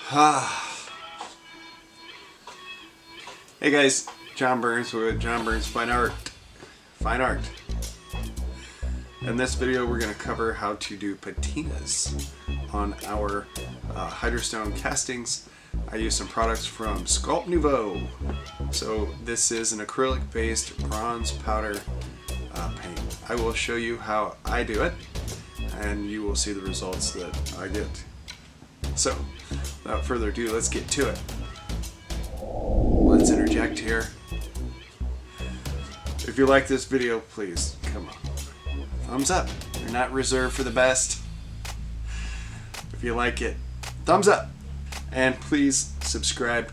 Hey guys, John Burns with JonBurnsFineArt. Fine art. In this video we're going to cover how to do patinas on our hydrostone castings. I use some products from Sculpt Nouveau. So this is an acrylic based bronze powder paint. I will show you how I do it and you will see the results that I get. So without further ado, let's get to it. Let's interject here. If you like this video, please, come on, thumbs up. You're not reserved for the best. If you like it, thumbs up. And please subscribe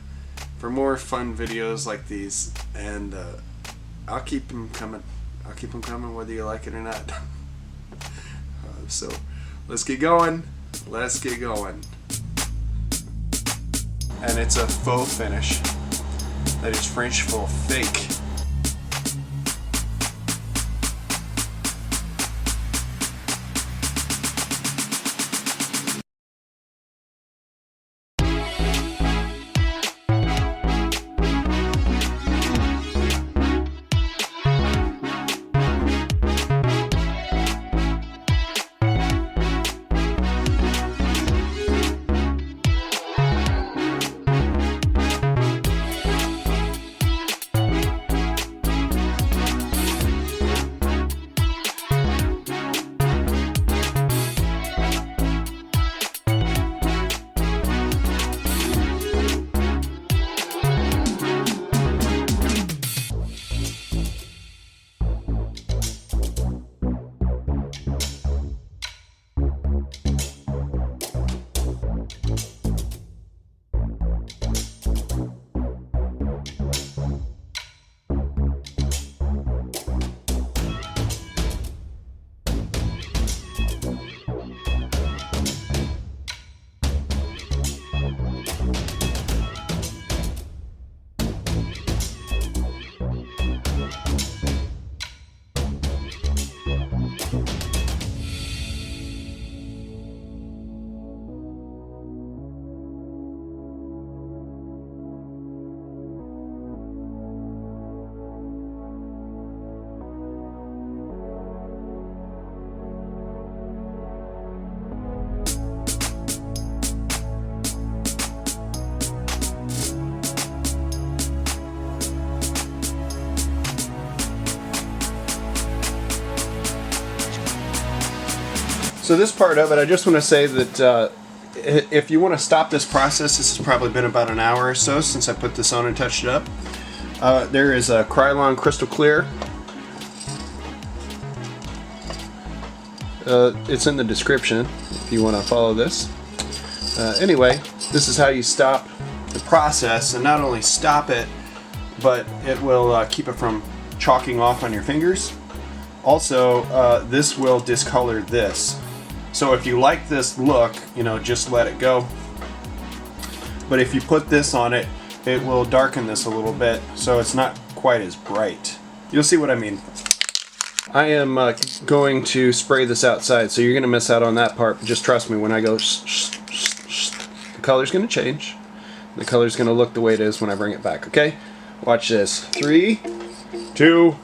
for more fun videos like these. And I'll keep them coming. I'll keep them coming whether you like it or not. So let's get going. Let's get going. And it's a faux finish. That is French for fake. So this part of it, I just want to say that if you want to stop this process, this has probably been about an hour or so since I put this on and touched it up. There is a Krylon Crystal Clear. It's in the description if you want to follow this. Anyway, this is how you stop the process, and not only stop it, but it will keep it from chalking off on your fingers. Also, this will discolor this. So if you like this look, you know, just let it go. But if you put this on it, it will darken this a little bit, so it's not quite as bright. You'll see what I mean. I am going to spray this outside, so you're going to miss out on that part. But just trust me, when I go the color's going to change. The color's going to look the way it is when I bring it back, okay? Watch this. 3, 2,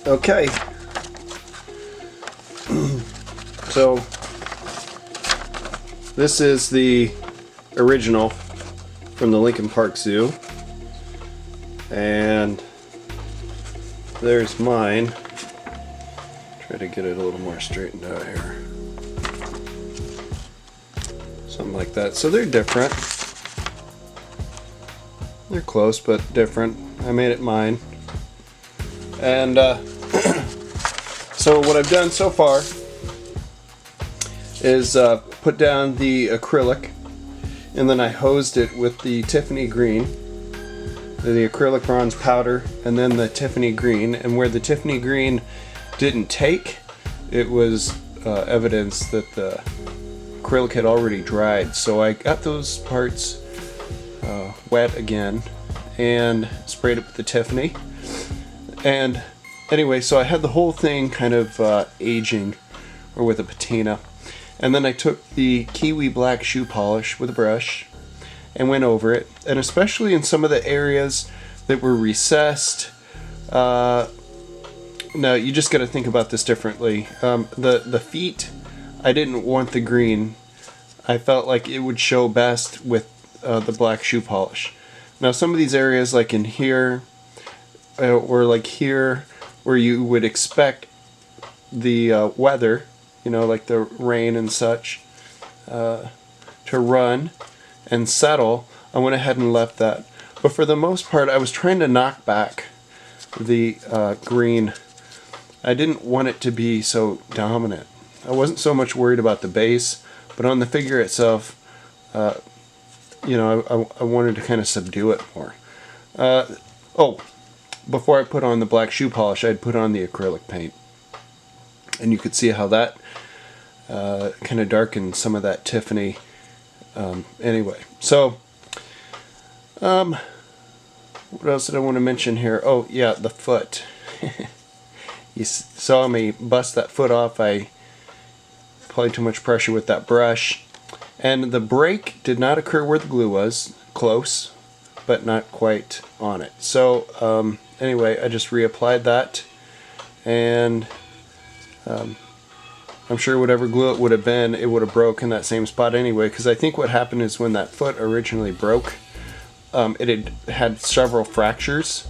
Okay. So this is the original from the Lincoln Park Zoo, and there's mine. Try to get it a little more straightened out here. Something like that. So they're different. They're close but different. I made it mine. And so what I've done so far is put down the acrylic, and then I hosed it with the Tiffany green, the acrylic bronze powder, and then the Tiffany green. And where the Tiffany green didn't take, it was evidence that the acrylic had already dried. So I got those parts wet again and sprayed it with the Tiffany. And anyway, so I had the whole thing kind of aging, or with a patina. And then I took the kiwi black shoe polish with a brush and went over it. And especially in some of the areas that were recessed, now you just got to think about this differently. The feet, I didn't want the green. I felt like it would show best with the black shoe polish. Now some of these areas, like in here, or like here, where you would expect the weather, you know, like the rain and such, to run and settle, I went ahead and left that. But for the most part, I was trying to knock back the green. I didn't want it to be so dominant. I wasn't so much worried about the base, but on the figure itself, you know, I wanted to kind of subdue it more. Oh, before I put on the black shoe polish, I'd put on the acrylic paint. And you could see how that kind of darkened some of that Tiffany. Anyway, so what else did I want to mention here? Oh yeah, the foot. You saw me bust that foot off. I applied too much pressure with that brush, and the break did not occur where the glue was. Close, but not quite on it. So anyway, I just reapplied that, and I'm sure whatever glue it would have been, it would have broke in that same spot anyway, because I think what happened is when that foot originally broke, it had several fractures,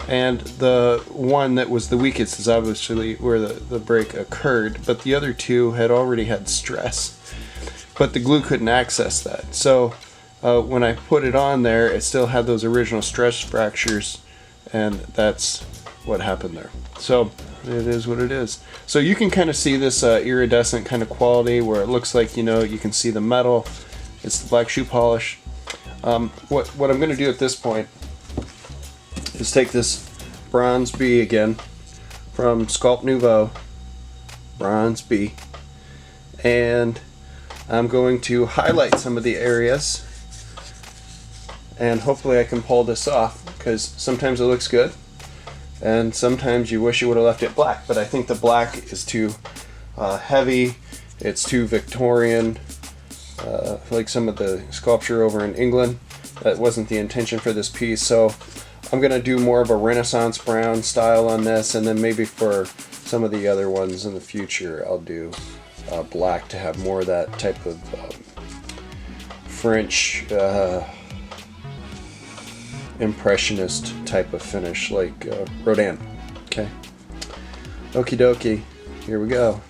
and the one that was the weakest is obviously where the break occurred, but the other two had already had stress, but the glue couldn't access that. So when I put it on there, it still had those original stress fractures, and that's what happened there. So it is what it is. So you can kind of see this iridescent kind of quality where it looks like, you know, you can see the metal. It's the black shoe polish. What I'm going to do at this point is take this bronze B again from Sculpt Nouveau, bronze B, and I'm going to highlight some of the areas, and hopefully I can pull this off, because sometimes it looks good and sometimes you wish you would have left it black, but I think the black is too heavy, it's too Victorian, like some of the sculpture over in England. That wasn't the intention for this piece, so I'm going to do more of a Renaissance brown style on this, and then maybe for some of the other ones in the future I'll do black to have more of that type of French impressionist type of finish, like Rodin. Okay, okie dokie, here we go.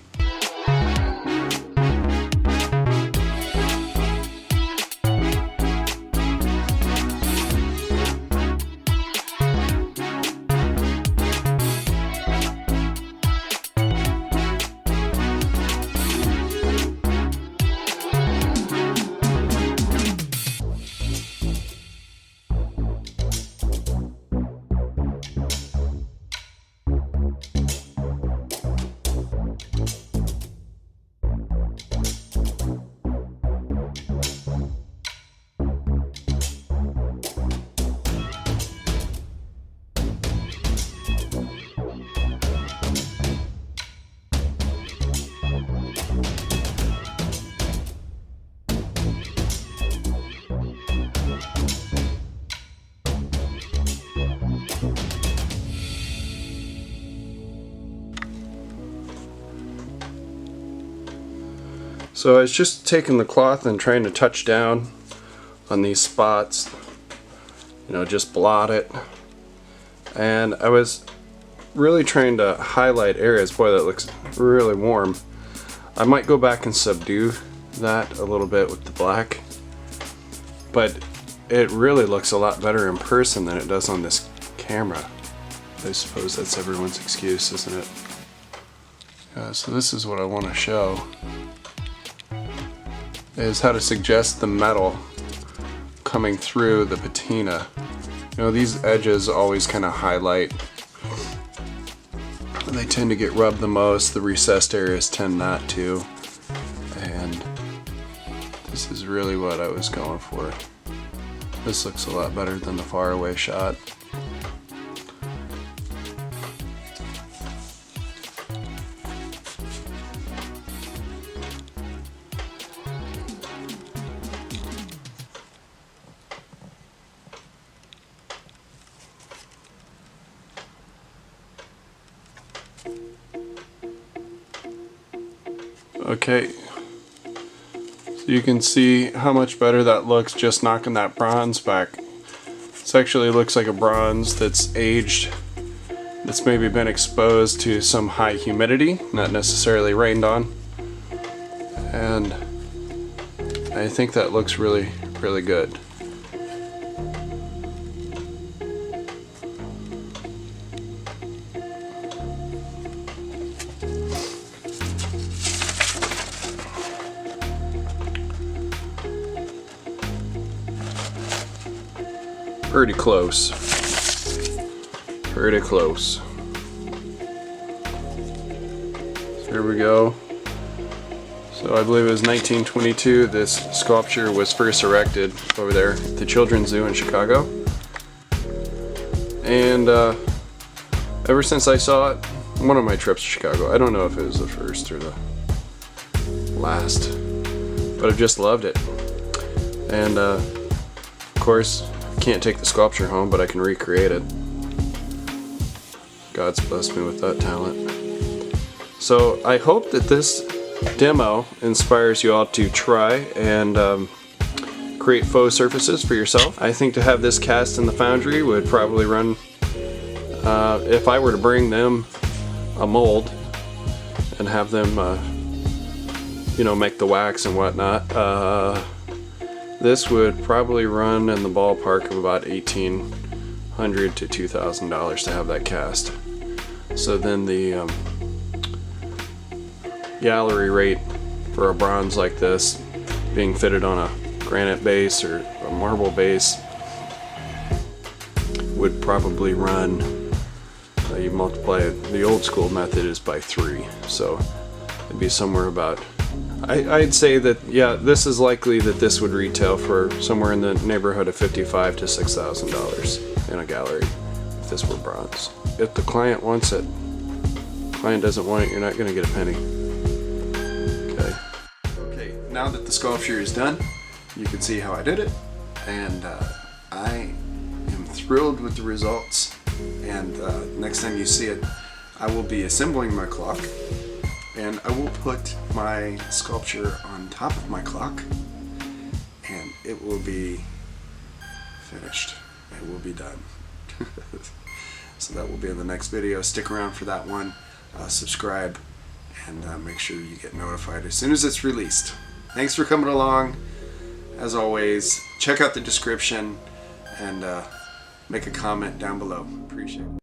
So I was just taking the cloth and trying to touch down on these spots, you know, just blot it. And I was really trying to highlight areas. Boy, that looks really warm. I might go back and subdue that a little bit with the black, but it really looks a lot better in person than it does on this camera. I suppose that's everyone's excuse, isn't it? So this is what I want to show, is how to suggest the metal coming through the patina. You know, these edges always kind of highlight. They tend to get rubbed the most. The recessed areas tend not to. And this is really what I was going for. This looks a lot better than the faraway shot. Okay, so you can see how much better that looks just knocking that bronze back. This actually looks like a bronze that's aged, that's maybe been exposed to some high humidity, not necessarily rained on. And I think that looks really, really good. Pretty close. Pretty close. So here we go. So I believe it was 1922 this sculpture was first erected over there at the Children's Zoo in Chicago. And ever since I saw it, one of my trips to Chicago, I don't know if it was the first or the last, but I've just loved it. And of course, can't take the sculpture home, but I can recreate it. God's blessed me with that talent. So I hope that this demo inspires you all to try and create faux surfaces for yourself. I think to have this cast in the foundry would probably run, if I were to bring them a mold and have them you know, make the wax and whatnot, this would probably run in the ballpark of about $1,800 to $2,000 to have that cast. So then the gallery rate for a bronze like this, being fitted on a granite base or a marble base, would probably run, you multiply it, the old school method is by 3, so it'd be somewhere about, I'd say that, yeah, this is likely that this would retail for somewhere in the neighborhood of $5,500 to $6,000 in a gallery if this were bronze. If the client wants it, the client doesn't want it, you're not going to get a penny. Okay. Okay, now that the sculpture is done, you can see how I did it, and I am thrilled with the results. And next time you see it, I will be assembling my clock. And I will put my sculpture on top of my clock, and it will be finished. It will be done. So that will be in the next video. Stick around for that one. Subscribe, and make sure you get notified as soon as it's released. Thanks for coming along. As always, check out the description and make a comment down below. Appreciate it.